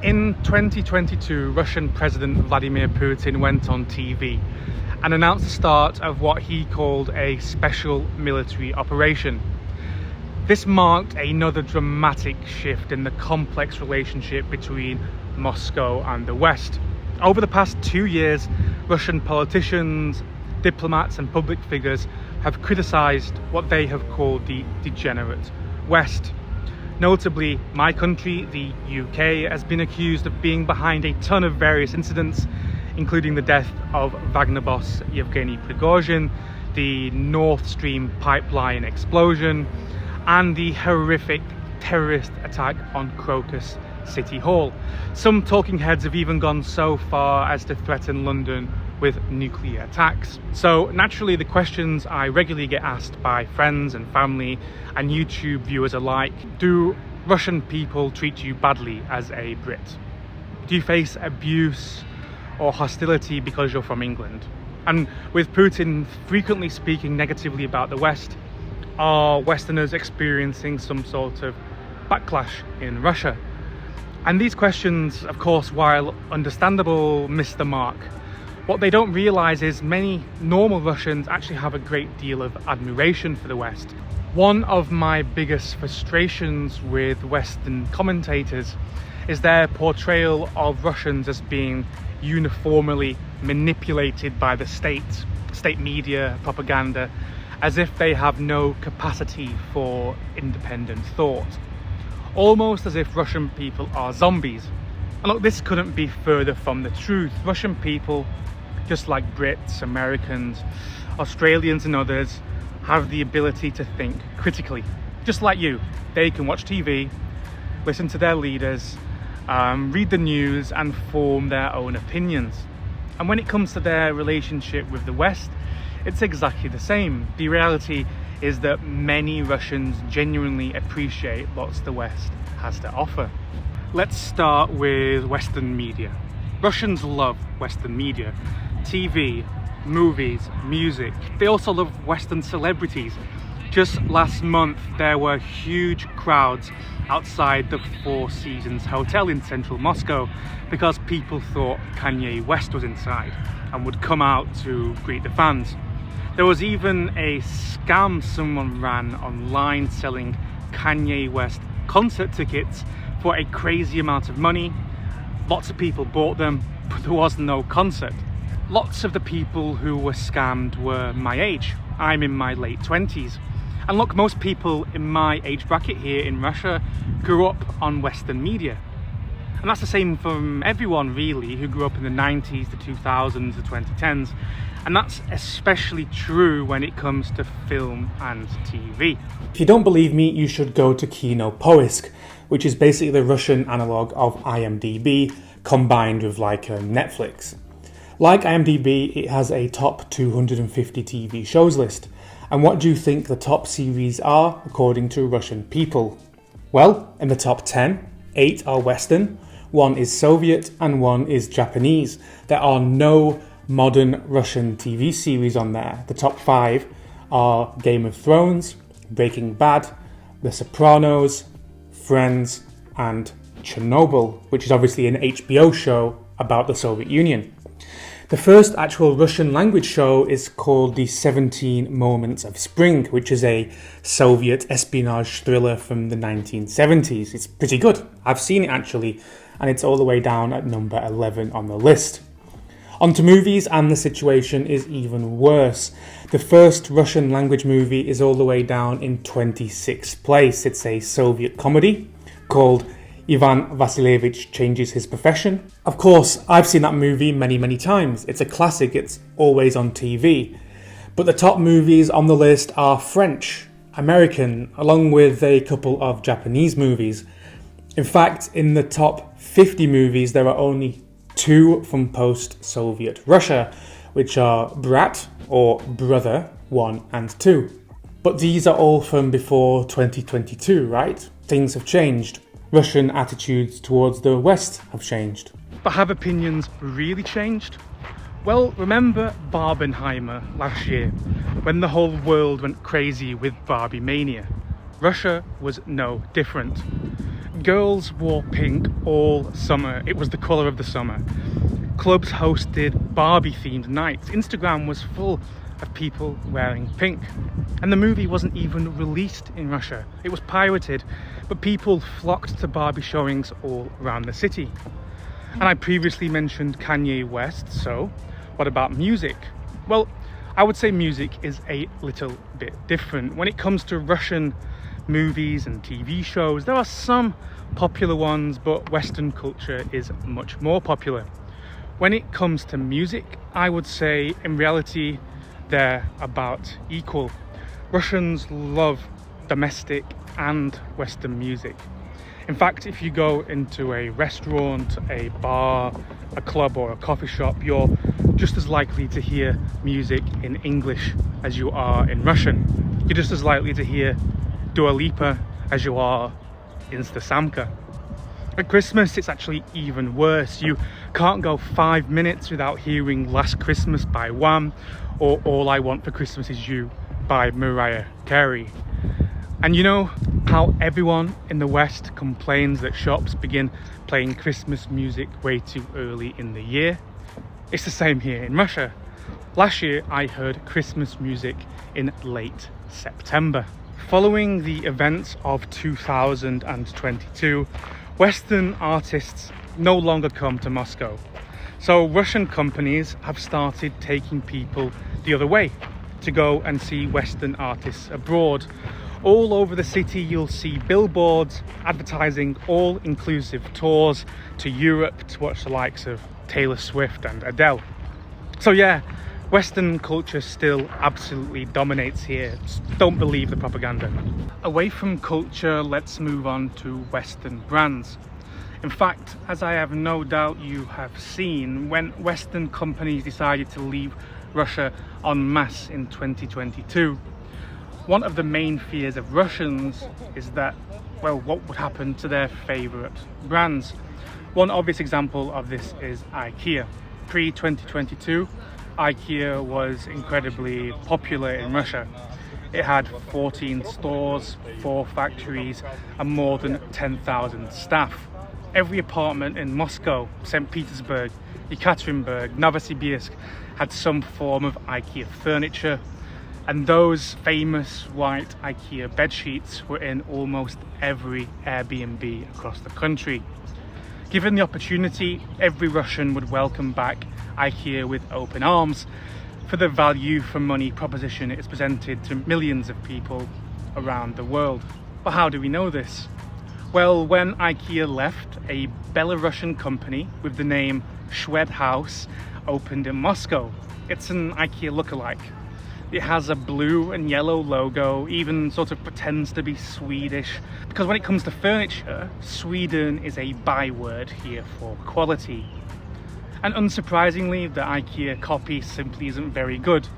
In 2022, Russian President Vladimir Putin went on TV and announced the start of what he called a special military operation. This marked another dramatic shift in the complex relationship between Moscow and the West. Over the past 2 years, Russian politicians, diplomats and public figures have criticised what they have called the degenerate West. Notably, my country, the UK, has been accused of being behind a ton of various incidents, including the death of Wagner boss Yevgeny Prigozhin, the Nord Stream pipeline explosion, and the horrific terrorist attack on Crocus City Hall. Some talking heads have even gone so far as to threaten London with nuclear attacks. So naturally, the questions I regularly get asked by friends and family and YouTube viewers alike: do Russian people treat you badly as a Brit? Do you face abuse or hostility because you're from England? And with Putin frequently speaking negatively about the West, are Westerners experiencing some sort of backlash in Russia? And these questions, of course, while understandable, miss the mark. What they don't realise is many normal Russians actually have a great deal of admiration for the West. One of my biggest frustrations with Western commentators is their portrayal of Russians as being uniformly manipulated by the state media, propaganda, as if they have no capacity for independent thought. Almost as if Russian people are zombies. And look, this couldn't be further from the truth. Russian people, just like Brits, Americans, Australians and others, have the ability to think critically. Just like you, they can watch TV, listen to their leaders, read the news and form their own opinions. And when it comes to their relationship with the West, it's exactly the same. The reality is that many Russians genuinely appreciate what the West has to offer. Let's start with Western media. Russians love Western media. TV, movies, music. They also love Western celebrities. Just last month, there were huge crowds outside the Four Seasons Hotel in central Moscow because people thought Kanye West was inside and would come out to greet the fans. There was even a scam someone ran online selling Kanye West concert tickets for a crazy amount of money. Lots of people bought them, but there was no concert. Lots of the people who were scammed were my age. I'm in my late 20s. And look, most people in my age bracket here in Russia grew up on Western media. And that's the same from everyone really who grew up in the 90s, the 2000s, the 2010s. And that's especially true when it comes to film and TV. If you don't believe me, you should go to KinoPoisk, which is basically the Russian analogue of IMDb combined with like Netflix. Like IMDb, it has a top 250 TV shows list. And what do you think the top series are according to Russian people? Well, in the top 10, 8 are Western, 1 is Soviet and 1 is Japanese. There are no modern Russian TV series on there. The top 5 are Game of Thrones, Breaking Bad, The Sopranos, Friends and Chernobyl, which is obviously an HBO show about the Soviet Union. The first actual Russian language show is called The 17 Moments of Spring, which is a Soviet espionage thriller from the 1970s. It's pretty good. I've seen it actually, and it's all the way down at number 11 on the list. On to movies, and the situation is even worse. The first Russian language movie is all the way down in 26th place. It's a Soviet comedy called Ivan Vasilievich Changes His Profession. Of course, I've seen that movie many times. It's a classic, it's always on TV. But the top movies on the list are French, American, along with a couple of Japanese movies. In fact, in the top 50 movies, there are only 2 from post-Soviet Russia, which are Brat, or Brother, 1 and 2. But these are all from before 2022, right? Things have changed. Russian attitudes towards the West have changed. But have opinions really changed? Well, remember Barbenheimer last year, when the whole world went crazy with Barbie mania? Russia was no different. Girls wore pink all summer. It was the colour of the summer. Clubs hosted Barbie-themed nights. Instagram was full of people wearing pink. And the movie wasn't even released in Russia. It was pirated, but people flocked to Barbie showings all around the city. And I previously mentioned Kanye West, so what about music? Well, I would say music is a little bit different. When it comes to Russian movies and TV shows, there are some popular ones, but Western culture is much more popular. When it comes to music, I would say in reality they're about equal. Russians love domestic and Western music. In fact, if you go into a restaurant, a bar, a club or a coffee shop, you're just as likely to hear music in English as you are in Russian. You're just as likely to hear Dua Lipa as you are Insta Samka. At Christmas, it's actually even worse. You can't go 5 minutes without hearing Last Christmas by Wham or All I Want for Christmas Is You by Mariah Carey. And you know how everyone in the West complains that shops begin playing Christmas music way too early in the year? It's the same here in Russia. Last year I heard Christmas music in late September. Following the events of 2022, Western artists no longer come to Moscow. So Russian companies have started taking people the other way to go and see Western artists abroad. All over the city you'll see billboards advertising all-inclusive tours to Europe to watch the likes of Taylor Swift and Adele. So yeah, Western culture still absolutely dominates here. Just don't believe the propaganda. Away from culture, let's move on to Western brands. In fact, as I have no doubt you have seen, when Western companies decided to leave Russia en masse in 2022, one of the main fears of Russians is that, well, what would happen to their favourite brands? One obvious example of this is IKEA. Pre-2022, IKEA was incredibly popular in Russia. It had 14 stores, 4 factories, and more than 10,000 staff. Every apartment in Moscow, St. Petersburg, Yekaterinburg, Novosibirsk had some form of IKEA furniture. And those famous white IKEA bedsheets were in almost every Airbnb across the country. Given the opportunity, every Russian would welcome back IKEA with open arms for the value for money proposition it is presented to millions of people around the world. But how do we know this? Well, when IKEA left, a Belarusian company with the name Shwed House opened in Moscow. It's an IKEA lookalike. It has a blue and yellow logo, even sort of pretends to be Swedish, because when it comes to furniture, Sweden is a byword here for quality. And unsurprisingly, the IKEA copy simply isn't very good.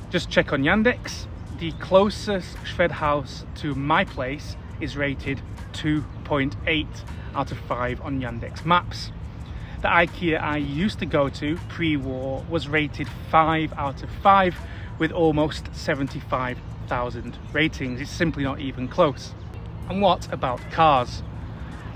Just check on Yandex. The closest Shved house to my place is rated 2.8 out of 5 on Yandex Maps. The IKEA I used to go to pre-war was rated 5 out of 5 with almost 75,000 ratings. It's simply not even close. And what about cars?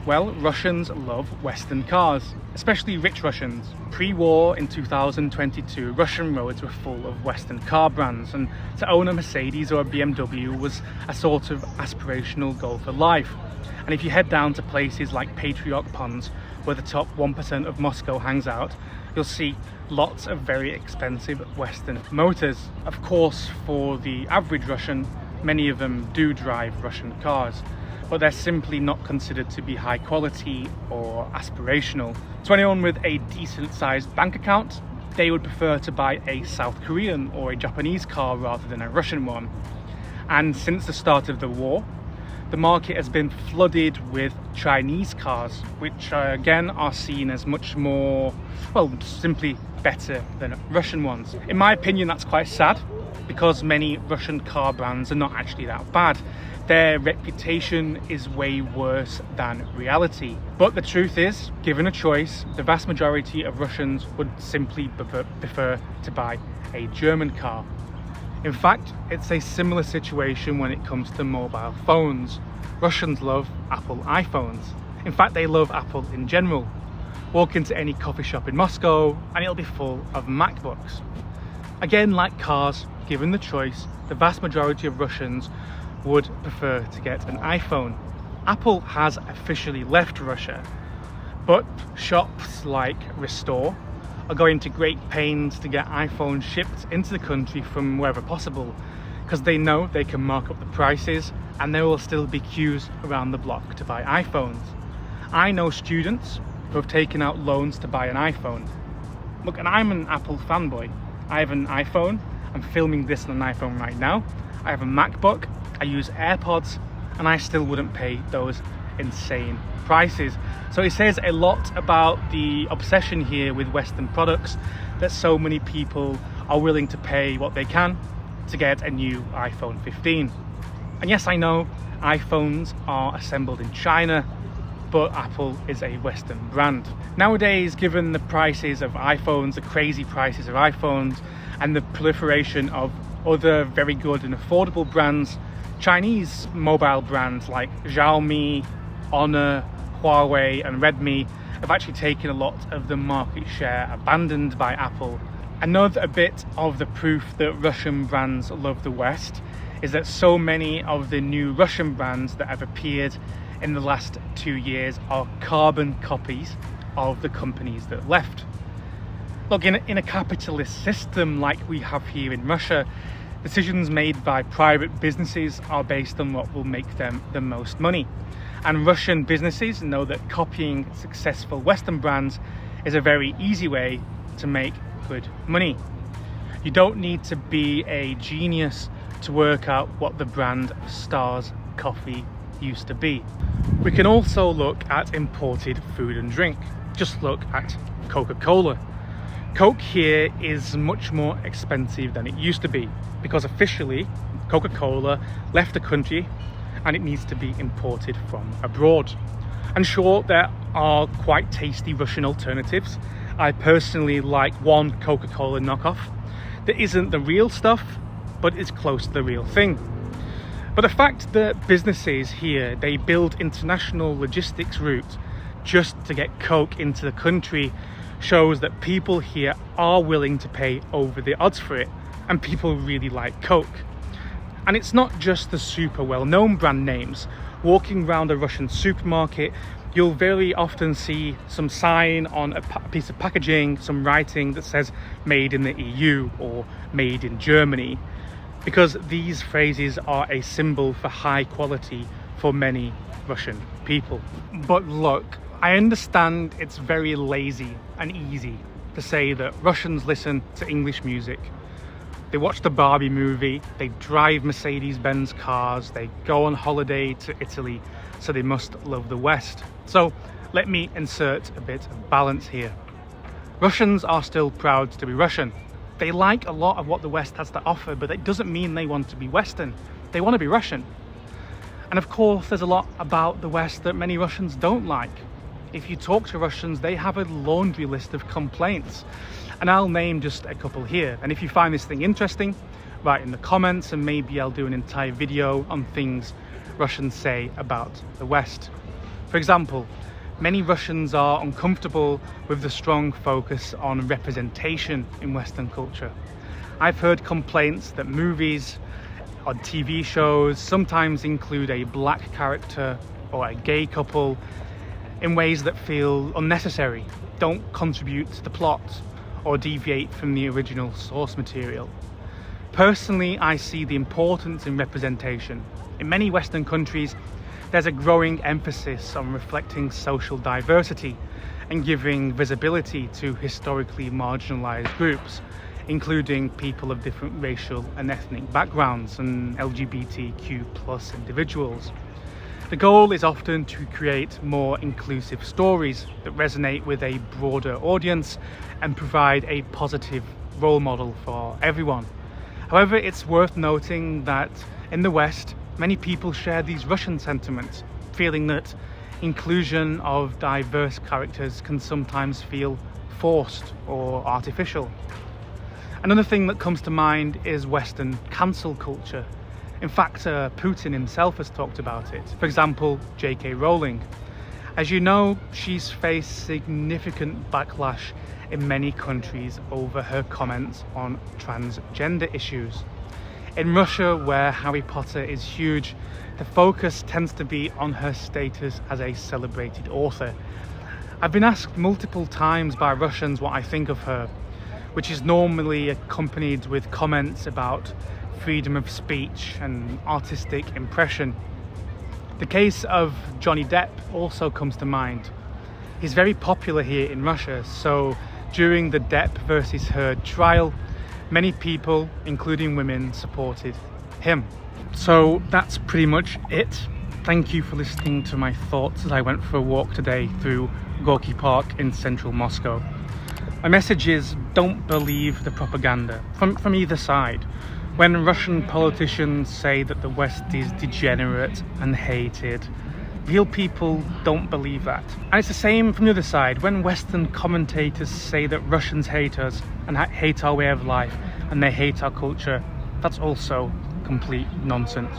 Well, Russians love Western cars, especially rich Russians. Pre-war in 2022, Russian roads were full of Western car brands, and to own a Mercedes or a BMW was a sort of aspirational goal for life. And if you head down to places like Patriot Ponds, where the top 1% of Moscow hangs out, you'll see lots of very expensive Western motors. Of course, for the average Russian, many of them do drive Russian cars, but they're simply not considered to be high quality or aspirational. To anyone with a decent sized bank account, they would prefer to buy a South Korean or a Japanese car rather than a Russian one. And since the start of the war, the market has been flooded with Chinese cars, which again are seen as much more, well, simply better than Russian ones. In my opinion, that's quite sad, because many Russian car brands are not actually that bad. Their reputation is way worse than reality. But the truth is, given a choice, the vast majority of Russians would simply prefer to buy a German car. In fact, it's a similar situation when it comes to mobile phones. Russians love Apple iPhones. In fact, they love Apple in general. Walk into any coffee shop in Moscow and it'll be full of MacBooks. Again, like cars, given the choice, the vast majority of Russians would prefer to get an iPhone. Apple has officially left Russia, but shops like Restore are going to great pains to get iPhones shipped into the country from wherever possible, because they know they can mark up the prices and there will still be queues around the block to buy iPhones. I know students who have taken out loans to buy an iPhone. Look, and I'm an Apple fanboy. I have an iPhone. I'm filming this on an iPhone right now. I have a MacBook. I use AirPods, and I still wouldn't pay those insane prices. So it says a lot about the obsession here with Western products, that so many people are willing to pay what they can to get a new iPhone 15. And yes, I know iPhones are assembled in China, but Apple is a Western brand. Nowadays, given the prices of iPhones, the crazy prices of iPhones, and the proliferation of other very good and affordable brands, Chinese mobile brands like Xiaomi, Honor, Huawei and Redmi have actually taken a lot of the market share abandoned by Apple. Another bit of the proof that Russian brands love the West is that so many of the new Russian brands that have appeared in the last 2 years are carbon copies of the companies that left. Look, in a capitalist system like we have here in Russia, decisions made by private businesses are based on what will make them the most money. And Russian businesses know that copying successful Western brands is a very easy way to make good money. You don't need to be a genius to work out what the brand of Stars coffee used to be. We can also look at imported food and drink. Just look at Coca-Cola. Coke here is much more expensive than it used to be, because officially Coca-Cola left the country and it needs to be imported from abroad. And sure, there are quite tasty Russian alternatives. I personally like one Coca-Cola knockoff that isn't the real stuff, but is close to the real thing. But the fact that businesses here, they build international logistics routes just to get Coke into the country shows that people here are willing to pay over the odds for it, and people really like Coke. And it's not just the super well-known brand names. Walking around a Russian supermarket, you'll very often see some sign on a piece of packaging, some writing that says made in the EU or made in Germany, because these phrases are a symbol for high quality for many Russian people. But look, I understand it's very lazy and easy to say that Russians listen to English music. They watch the Barbie movie, they drive Mercedes-Benz cars, they go on holiday to Italy, so they must love the West. So let me insert a bit of balance here. Russians are still proud to be Russian. They like a lot of what the West has to offer, but it doesn't mean they want to be Western. They want to be Russian. And of course, there's a lot about the West that many Russians don't like. If you talk to Russians, they have a laundry list of complaints. And I'll name just a couple here. And if you find this thing interesting, write in the comments and maybe I'll do an entire video on things Russians say about the West. For example, many Russians are uncomfortable with the strong focus on representation in Western culture. I've heard complaints that movies or TV shows sometimes include a black character or a gay couple in ways that feel unnecessary, don't contribute to the plot, or deviate from the original source material. Personally, I see the importance in representation. In many Western countries, there's a growing emphasis on reflecting social diversity and giving visibility to historically marginalized groups, including people of different racial and ethnic backgrounds and LGBTQ+ individuals. The goal is often to create more inclusive stories that resonate with a broader audience and provide a positive role model for everyone. However, it's worth noting that in the West, many people share these Russian sentiments, feeling that inclusion of diverse characters can sometimes feel forced or artificial. Another thing that comes to mind is Western cancel culture. In fact, Putin himself has talked about it. For example, J.K. Rowling. As you know, she's faced significant backlash in many countries over her comments on transgender issues. In Russia, where Harry Potter is huge, the focus tends to be on her status as a celebrated author. I've been asked multiple times by Russians what I think of her, which is normally accompanied with comments about freedom of speech and artistic impression. The case of Johnny Depp also comes to mind. He's very popular here in Russia, so during the Depp versus Heard trial, many people, including women, supported him. So that's pretty much it. Thank you for listening to my thoughts as I went for a walk today through Gorky Park in central Moscow. My message is, don't believe the propaganda from either side. When Russian politicians say that the West is degenerate and hated, real people don't believe that. And it's the same from the other side. When Western commentators say that Russians hate us and hate our way of life and they hate our culture, that's also complete nonsense.